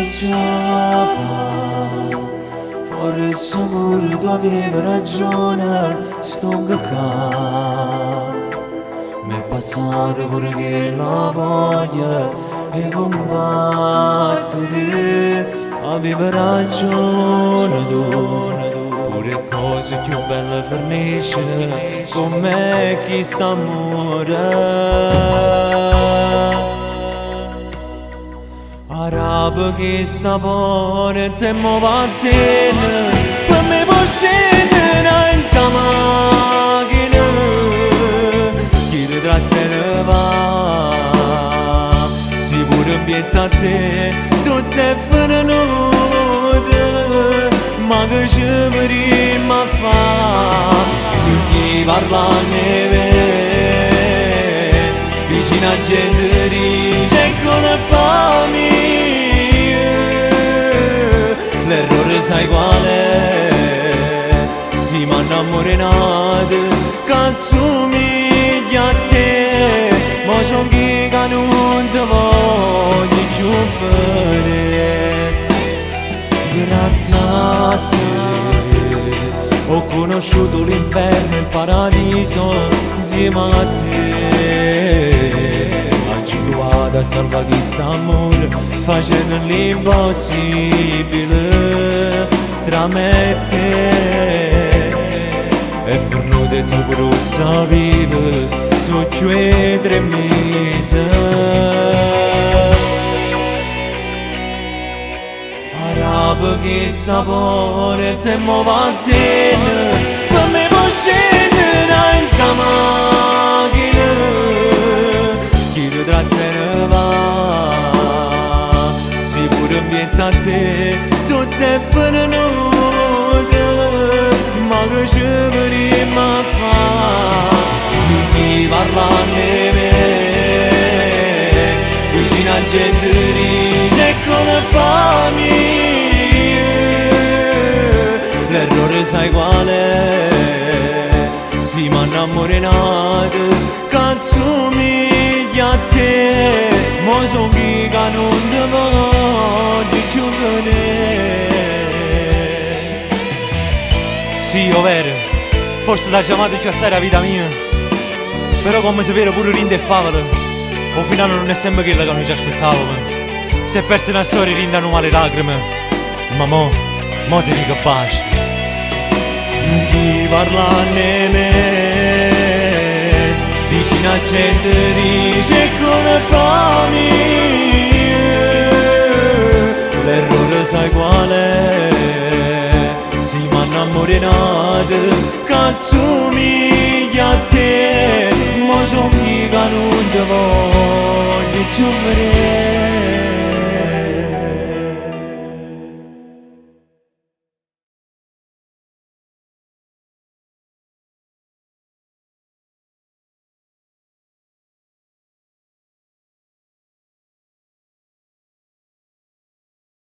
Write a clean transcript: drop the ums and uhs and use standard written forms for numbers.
già fa, forse pure tu avevi ragione, sto qua. Mi è passato pure che la voglia di combattere, avevi ragione tu, pure cose più belle finisce, con me chi sta morendo. Arabo che sta buono te mo vattene, per me può scendere in macchina, chi ti trattene va, si pure obietta a te, tutte frenute, ma che ci prima fa, non chi parla neve, vicino a gente dice colpa mia. L'errore sai quale? Si m'ha innamorato che assomiglia a te, ma son chi che non ti voglio più vedere. Grazie a te ho conosciuto l'inferno e il paradiso insieme a te. A salvare questo amore facendo l'impossibile tra me e te, e fornuto e tu pure sapevi su 2-3 mesi. Arabo che sapore te mo vattene, per me può scendere in macchina, chi ti tratterà va, si pure ambienta a te, tutte frenute, ma che ci prima fa, non mi parla neve, vicino a gente dice colpa mia, l'errore sai quale? Si m'ha innamorato che assomiglia a te, mo son chi che non ti voglio più vedere. Sì, ovvero, forse t'ha chiamato più assai la vita mia, però come sapere pure rinde e favole, o finale non è sempre quella che noi ci aspettavamo. Si è persa una storia rindano male lacrime, ma mo ti dico basta. Non ti parla nemmeno, vicino a gente dice colpa mia, l'errore sai quale? Si m'ha innamorato che assomiglia a te, ma son chi che non ti voglio più vedere.